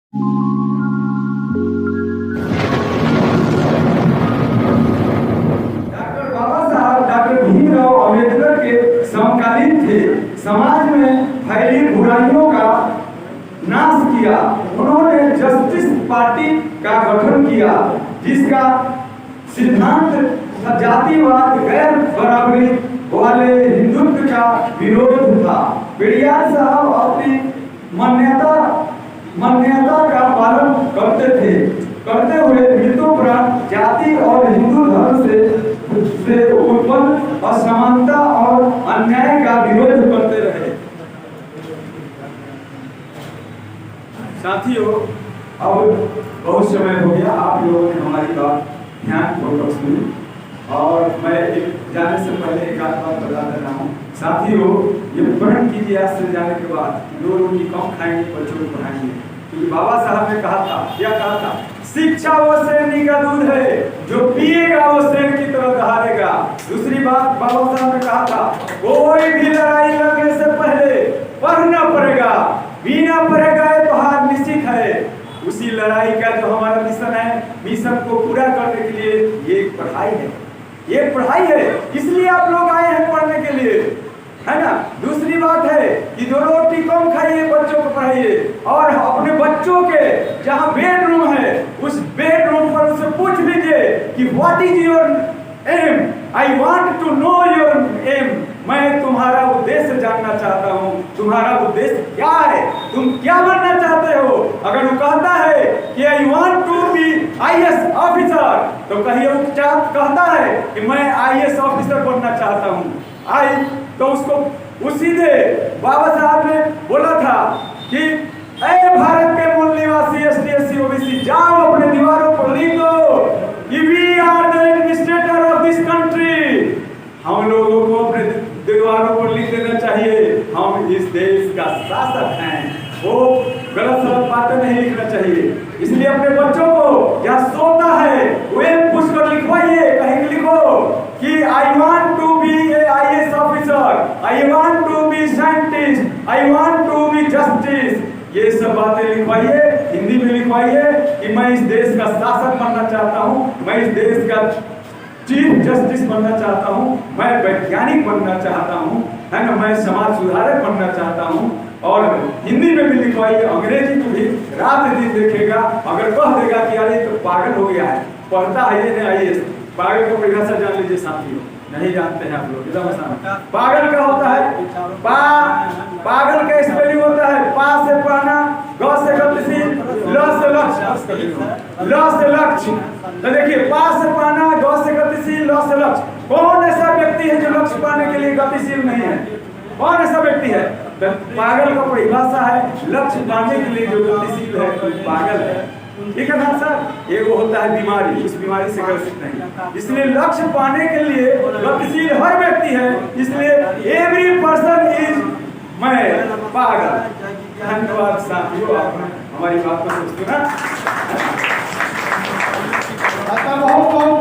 Doctor बाबा साहब doctor Bhimrao Ambedkar के समकालीन थे। समाज में फैली बुराइयों का नाश किया। उन्होंने जस्टिस पार्टी का गठन किया, जिसका सिद्धांत जातिवाद, गैर बराबरी वाले हिंदुत्व का विरोध था। पेरियार साहब अपनी मान्यता का पालन करते हुए मृत्युपरांत जाति और हिंदू धर्म से उत्पन्न असमानता और अन्याय का विरोध करते रहे। साथियों, अब बहुत समय हो गया, आप लोगों ने हमारी बात ध्यानपूर्वक सुनी और मैं जाने से पहले एक आध बात बता दे रहा हूँ। साथियों, ये प्रण कीजिए आज से जाने के बाद 2 रोटी कम खाएंगे, बच्चों को पढ़ाएंगे। क्योंकि बाबा साहब ने कहा था, क्या कहा था? शिक्षा वो शेरनी का दूध है, जो पिएगा वो शेर की तरह दहाड़ेगा। दूसरी बात बाबा साहब ने कहा था, कोई भी लड़ाई लड़ने से पहले पढ़ना पड़ेगा, पीना पड़ेगा, तो हार निश्चित है। उसी लड़ाई का जो हमारा मिशन है, मिशन को पूरा करने के लिए ये पढ़ाई है, ये पढ़ाई है। इसलिए आप लोग आए हैं पढ़ने के लिए, है ना। दूसरी बात है कि 2 रोटी कम खाइए, बच्चों को पढ़ाइए और अपने बच्चों के जहाँ बेडरूम है, उस बेडरूम पर उससे पूछ लीजिए कि what is your aim, I want to know your aim. मैं तुम्हारा उद्देश्य जानना चाहता हूँ, तुम्हारा उद्देश्य क्या है, तुम क्या बनना चाहते हो। अगर वो कहता है कि I want to be IAS officer, तो कहिए वो कहता है कि मैं IAS ऑफिसर बनना चाहता हूँ, तो उसको उसी दे। बाबा साहब ने बोला था कि ऐ भारत के मूल निवासी ST SC OBC, जाओ अपने दीवारों पर लिख दो कि we are the administrator of this country. हम लोगों को अपने दीवारों पर लिख देना चाहिए, हम इस देश का शासक हैं। वो गलत बातें नहीं लिखना चाहिए। इसलिए अपने बच्चों को जहाँ सोता है वो एक पुस्तक लिखवाइए, कहीं लिखो कि I want to be a IAS officer, I want to be scientist, I want to be justice. ये सब बातें लिखवाइए, हिंदी में लिखवाइए कि मैं इस देश का शासक बनना चाहता हूँ, मैं इस देश का चीफ जस्टिस बनना चाहता हूँ, मैं वैज्ञानिक बनना चाहता हूँ, है ना, मैं समाज सुधारक बनना चाहता हूँ। और हिंदी में भी लिखवाइए, अंग्रेजी को भी रात दिन देखेगा। अगर कह देगा कि यार ये तो पागल हो गया है, पढ़ता है ये नहीं IAS, पागल को परिभाषा जान लीजिए साथियों, नहीं जानते हैं आप लोग, एकदम आसान। पागल का होता है पागल का स्पेलिंग होता है पा से पाना, ग से गतिशील, ल से लक्ष्य, ल से लक्ष्य। तो देखिए, पा से पाना, ग से गतिशील, ल से लक्ष्य। कौन ऐसा व्यक्ति है जो लक्ष्य पाने के लिए गतिशील नहीं है? कौन ऐसा व्यक्ति है? तो पागल का परिभाषा है लक्ष्य पाने के लिए जो गतिशील है पागल है। ठीक है ना सर? एक होता है बीमारी, उस बीमारी से ग्रसित नहीं। इसलिए लक्ष्य पाने के लिए गतिशील हर व्यक्ति है, इसलिए एवरी पर्सन इज मैं पागल। धन्यवाद साथियों, आपने हमारी बात को सुना। बहुत बहुत